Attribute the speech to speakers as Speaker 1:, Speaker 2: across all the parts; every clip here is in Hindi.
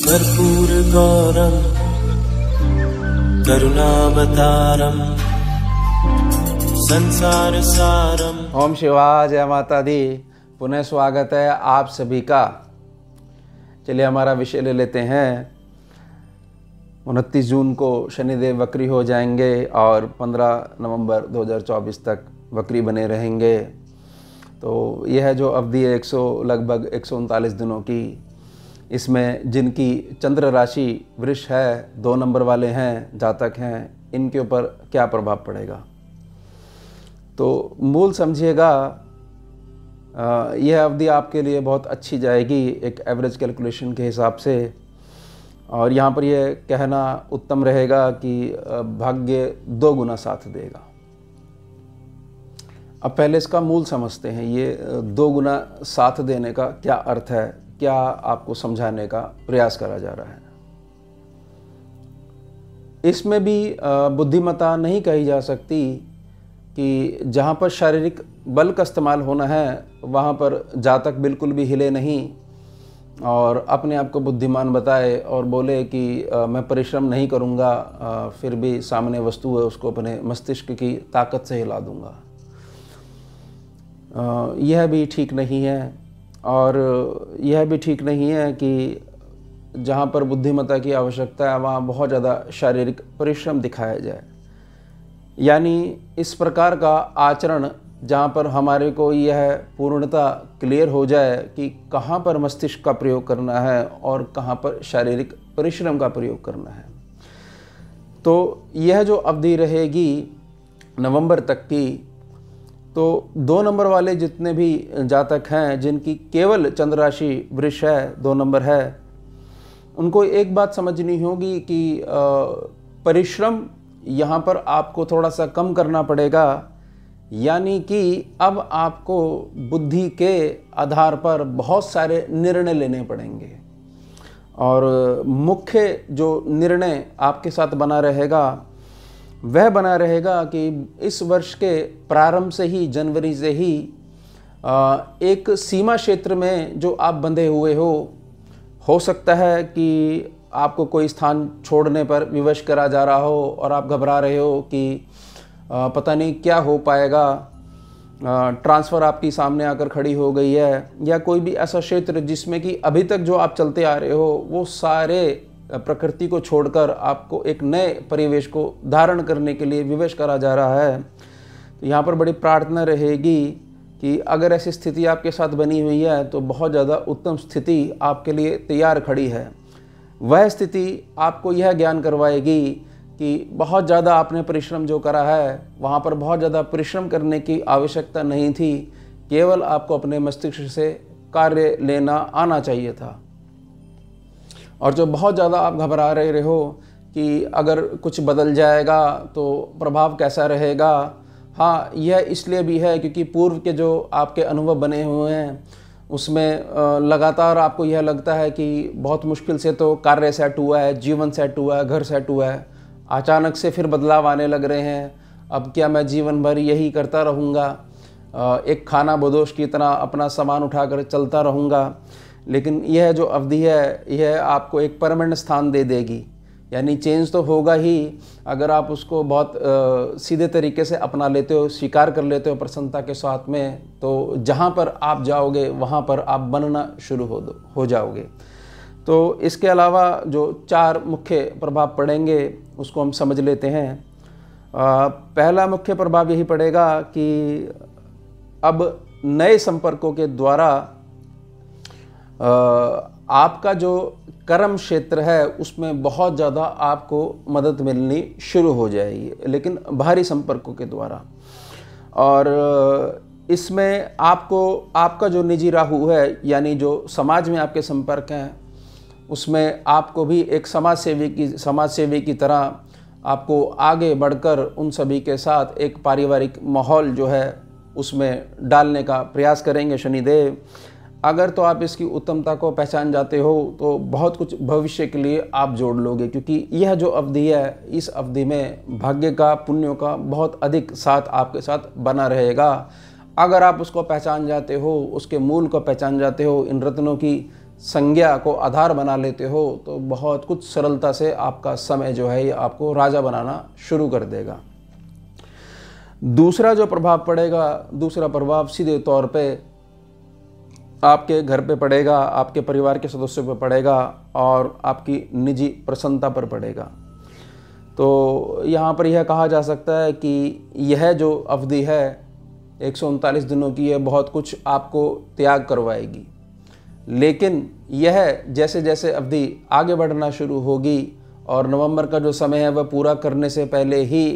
Speaker 1: कर्पूरगौरं करुणावतारं संसारसारं।
Speaker 2: ओम शिवाय, जय माता दी। पुनः स्वागत है आप सभी का। चलिए हमारा विषय ले लेते हैं। 29 जून को शनिदेव वक्री हो जाएंगे और 15 नवंबर 2024 तक वक्री बने रहेंगे। तो यह है जो अवधि है लगभग 139 दिनों की। इसमें जिनकी चंद्र राशि वृष है, 2 नंबर वाले हैं, जातक हैं, इनके ऊपर क्या प्रभाव पड़ेगा। तो मूल समझिएगा, यह अवधि आपके लिए बहुत अच्छी जाएगी एक एवरेज कैलकुलेशन के हिसाब से। और यहाँ पर यह कहना उत्तम रहेगा कि भाग्य 2 गुना साथ देगा। अब पहले इसका मूल समझते हैं। ये 2 गुना साथ देने का क्या अर्थ है, क्या आपको समझाने का प्रयास करा जा रहा है। इसमें भी बुद्धिमत्ता नहीं कही जा सकती कि जहाँ पर शारीरिक बल का इस्तेमाल होना है वहाँ पर जातक बिल्कुल भी हिले नहीं और अपने आप को बुद्धिमान बताए और बोले कि मैं परिश्रम नहीं करूँगा, फिर भी सामने वस्तु है उसको अपने मस्तिष्क की ताकत से हिला दूँगा। यह भी ठीक नहीं है। और यह भी ठीक नहीं है कि जहाँ पर बुद्धिमत्ता की आवश्यकता है वहाँ बहुत ज़्यादा शारीरिक परिश्रम दिखाया जाए। यानी इस प्रकार का आचरण जहाँ पर हमारे को यह पूर्णता क्लियर हो जाए कि कहाँ पर मस्तिष्क का प्रयोग करना है और कहाँ पर शारीरिक परिश्रम का प्रयोग करना है। तो यह जो अवधि रहेगी नवंबर तक की, तो 2 नंबर वाले जितने भी जातक हैं जिनकी केवल चंद्र राशि वृष है, 2 नंबर है, उनको एक बात समझनी होगी कि परिश्रम यहाँ पर आपको थोड़ा सा कम करना पड़ेगा। यानी कि अब आपको बुद्धि के आधार पर बहुत सारे निर्णय लेने पड़ेंगे। और मुख्य जो निर्णय आपके साथ बना रहेगा वह बना रहेगा कि इस वर्ष के प्रारंभ से ही, जनवरी से ही एक सीमा क्षेत्र में जो आप बंधे हुए हो सकता है कि आपको कोई स्थान छोड़ने पर विवश करा जा रहा हो और आप घबरा रहे हो कि पता नहीं क्या हो पाएगा। ट्रांसफ़र आपकी सामने आकर खड़ी हो गई है, या कोई भी ऐसा क्षेत्र जिसमें कि अभी तक जो आप चलते आ रहे हो वो सारे प्रकृति को छोड़कर आपको एक नए परिवेश को धारण करने के लिए विवश करा जा रहा है। तो यहाँ पर बड़ी प्रार्थना रहेगी कि अगर ऐसी स्थिति आपके साथ बनी हुई है तो बहुत ज़्यादा उत्तम स्थिति आपके लिए तैयार खड़ी है। वह स्थिति आपको यह ज्ञान करवाएगी कि बहुत ज़्यादा आपने परिश्रम जो करा है वहाँ पर बहुत ज़्यादा परिश्रम करने की आवश्यकता नहीं थी, केवल आपको अपने मस्तिष्क से कार्य लेना आना चाहिए था। और जो बहुत ज़्यादा आप घबरा रहे हो कि अगर कुछ बदल जाएगा तो प्रभाव कैसा रहेगा, हाँ, यह इसलिए भी है क्योंकि पूर्व के जो आपके अनुभव बने हुए हैं उसमें लगातार आपको यह लगता है कि बहुत मुश्किल से तो कार्य सेट हुआ है, जीवन सेट हुआ है, घर सेट हुआ है, अचानक से फिर बदलाव आने लग रहे हैं। अब क्या मैं जीवन भर यही करता रहूँगा, एक खाना बदोश की तरह अपना सामान उठाकर चलता रहूँगा। लेकिन यह जो अवधि है यह आपको एक परमानेंट स्थान दे देगी। यानी चेंज तो होगा ही अगर आप उसको बहुत सीधे तरीके से अपना लेते हो, स्वीकार कर लेते हो प्रसन्नता के साथ में, तो जहाँ पर आप जाओगे वहाँ पर आप बनना शुरू हो जाओगे। तो इसके अलावा जो 4 मुख्य प्रभाव पड़ेंगे उसको हम समझ लेते हैं। पहला मुख्य प्रभाव यही पड़ेगा कि अब नए संपर्कों के द्वारा आपका जो कर्म क्षेत्र है उसमें बहुत ज़्यादा आपको मदद मिलनी शुरू हो जाएगी, लेकिन बाहरी संपर्कों के द्वारा। और इसमें आपको आपका जो निजी राहु है, यानी जो समाज में आपके संपर्क हैं, उसमें आपको भी एक समाज सेवी की तरह आपको आगे बढ़कर उन सभी के साथ एक पारिवारिक माहौल जो है उसमें डालने का प्रयास करेंगे शनिदेव। अगर तो आप इसकी उत्तमता को पहचान जाते हो तो बहुत कुछ भविष्य के लिए आप जोड़ लोगे, क्योंकि यह जो अवधि है इस अवधि में भाग्य का, पुण्यों का बहुत अधिक साथ आपके साथ बना रहेगा। अगर आप उसको पहचान जाते हो, उसके मूल को पहचान जाते हो, इन रत्नों की संज्ञा को आधार बना लेते हो तो बहुत कुछ सरलता से आपका समय जो है ये आपको राजा बनाना शुरू कर देगा। दूसरा जो प्रभाव पड़ेगा, दूसरा प्रभाव सीधे तौर पे आपके घर पे पड़ेगा, आपके परिवार के सदस्यों पे पड़ेगा और आपकी निजी प्रसन्नता पर पड़ेगा। तो यहाँ पर यह कहा जा सकता है कि यह जो अवधि है 139 दिनों की, यह बहुत कुछ आपको त्याग करवाएगी। लेकिन यह जैसे जैसे अवधि आगे बढ़ना शुरू होगी और नवंबर का जो समय है वह पूरा करने से पहले ही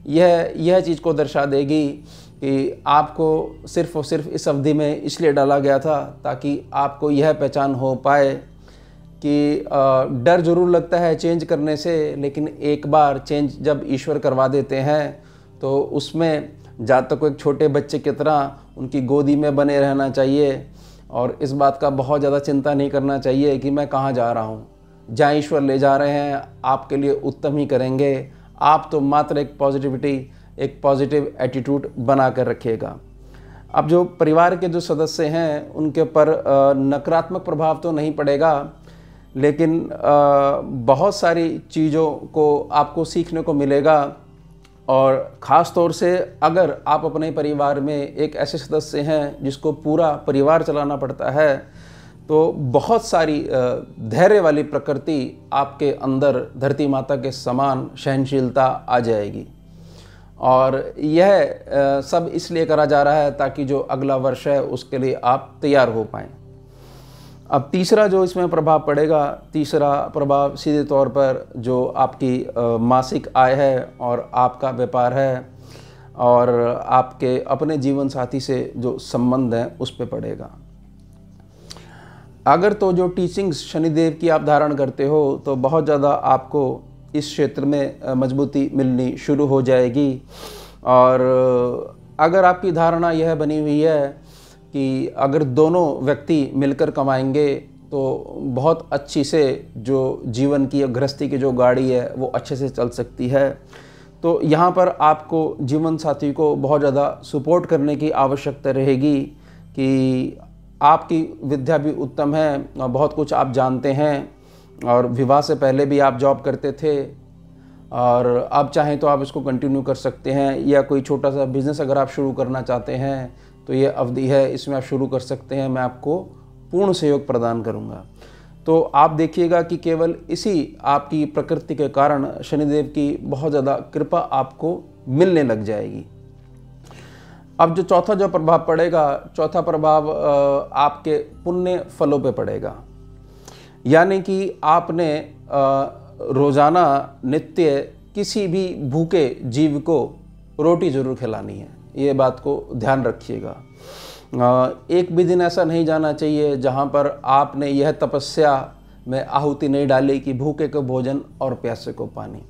Speaker 2: यह चीज़ को दर्शा देगी कि आपको सिर्फ़ और सिर्फ इस अवधि में इसलिए डाला गया था ताकि आपको यह पहचान हो पाए कि डर ज़रूर लगता है चेंज करने से, लेकिन एक बार चेंज जब ईश्वर करवा देते हैं तो उसमें जातक को एक छोटे बच्चे की तरह उनकी गोदी में बने रहना चाहिए और इस बात का बहुत ज़्यादा चिंता नहीं करना चाहिए कि मैं कहाँ जा रहा हूँ। जहाँ ईश्वर ले जा रहे हैं आपके लिए उत्तम ही करेंगे। आप तो मात्र एक पॉजिटिविटी, एक पॉजिटिव एटीट्यूड बना कर रखिएगा। अब जो परिवार के जो सदस्य हैं उनके ऊपर नकारात्मक प्रभाव तो नहीं पड़ेगा, लेकिन बहुत सारी चीज़ों को आपको सीखने को मिलेगा। और ख़ास तौर से अगर आप अपने परिवार में एक ऐसे सदस्य हैं जिसको पूरा परिवार चलाना पड़ता है तो बहुत सारी धैर्य वाली प्रकृति आपके अंदर धरती माता के समान सहनशीलता आ जाएगी। और यह सब इसलिए करा जा रहा है ताकि जो अगला वर्ष है उसके लिए आप तैयार हो पाएँ। अब तीसरा जो इसमें प्रभाव पड़ेगा, तीसरा प्रभाव सीधे तौर पर जो आपकी मासिक आय है और आपका व्यापार है और आपके अपने जीवन साथी से जो संबंध है उस पर पड़ेगा। अगर तो जो टीचिंग्स शनिदेव की आप धारण करते हो तो बहुत ज़्यादा आपको इस क्षेत्र में मजबूती मिलनी शुरू हो जाएगी। और अगर आपकी धारणा यह बनी हुई है कि अगर दोनों व्यक्ति मिलकर कमाएंगे तो बहुत अच्छी से जो जीवन की गृहस्थी की जो गाड़ी है वो अच्छे से चल सकती है, तो यहाँ पर आपको जीवन साथी को बहुत ज़्यादा सपोर्ट करने की आवश्यकता रहेगी कि आपकी विद्या भी उत्तम है और बहुत कुछ आप जानते हैं और विवाह से पहले भी आप जॉब करते थे और आप चाहें तो आप इसको कंटिन्यू कर सकते हैं, या कोई छोटा सा बिज़नेस अगर आप शुरू करना चाहते हैं तो ये अवधि है, इसमें आप शुरू कर सकते हैं। मैं आपको पूर्ण सहयोग प्रदान करूंगा। तो आप देखिएगा कि केवल इसी आपकी प्रकृति के कारण शनिदेव की बहुत ज़्यादा कृपा आपको मिलने लग जाएगी। अब जो चौथा जो प्रभाव पड़ेगा, चौथा प्रभाव आपके पुण्य फलों पे पड़ेगा। यानी कि आपने रोज़ाना नित्य किसी भी भूखे जीव को रोटी ज़रूर खिलानी है, ये बात को ध्यान रखिएगा। एक भी दिन ऐसा नहीं जाना चाहिए जहाँ पर आपने यह तपस्या में आहुति नहीं डाली कि भूखे को भोजन और प्यासे को पानी।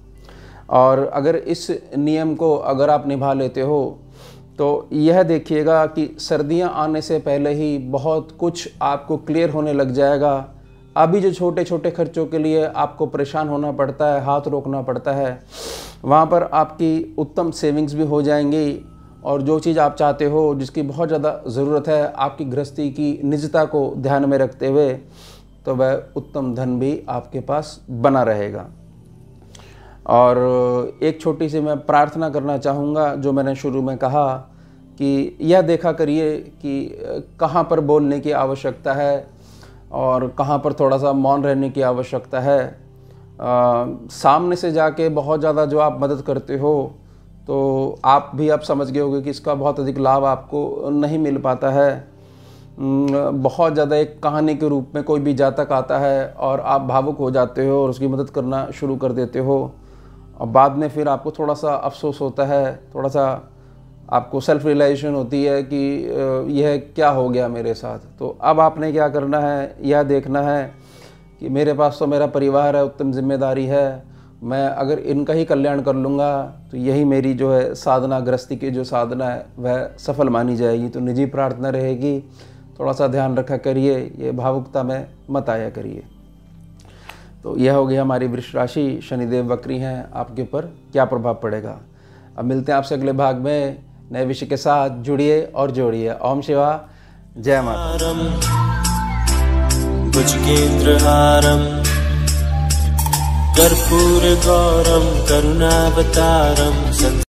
Speaker 2: और अगर इस नियम को अगर आप निभा लेते हो तो यह देखिएगा कि सर्दियाँ आने से पहले ही बहुत कुछ आपको क्लियर होने लग जाएगा। अभी जो छोटे छोटे खर्चों के लिए आपको परेशान होना पड़ता है, हाथ रोकना पड़ता है, वहाँ पर आपकी उत्तम सेविंग्स भी हो जाएंगी और जो चीज़ आप चाहते हो, जिसकी बहुत ज़्यादा ज़रूरत है आपकी गृहस्थी की निजता को ध्यान में रखते हुए, तो वह उत्तम धन भी आपके पास बना रहेगा। और एक छोटी सी मैं प्रार्थना करना चाहूँगा, जो मैंने शुरू में कहा कि यह देखा करिए कि कहाँ पर बोलने की आवश्यकता है और कहाँ पर थोड़ा सा मौन रहने की आवश्यकता है। सामने से जाके बहुत ज़्यादा जो आप मदद करते हो तो आप भी आप समझ गए होंगे कि इसका बहुत अधिक लाभ आपको नहीं मिल पाता है। बहुत ज़्यादा एक कहानी के रूप में कोई भी जातक आता है और आप भावुक हो जाते हो और उसकी मदद करना शुरू कर देते हो और बाद में फिर आपको थोड़ा सा अफसोस होता है, थोड़ा सा आपको सेल्फ रियलाइजेशन होती है कि यह क्या हो गया मेरे साथ। तो अब आपने क्या करना है, यह देखना है कि मेरे पास तो मेरा परिवार है, उत्तम जिम्मेदारी है, मैं अगर इनका ही कल्याण कर लूँगा तो यही मेरी जो है साधना, गृहस्थी की जो साधना है वह सफल मानी जाएगी। तो निजी प्रार्थना रहेगी, थोड़ा सा ध्यान रखा करिए, ये भावुकता में मत आया करिए। तो यह हो गई हमारी वृष राशि, शनिदेव वक्री हैं, आपके ऊपर क्या प्रभाव पड़ेगा। अब मिलते हैं आपसे अगले भाग में नए विषय के साथ। जुड़िए और जोड़िए। ओम शिवा, जय माता।
Speaker 1: भुजगेन्द्रहारम् कर्पूरगौरं करुणावतारं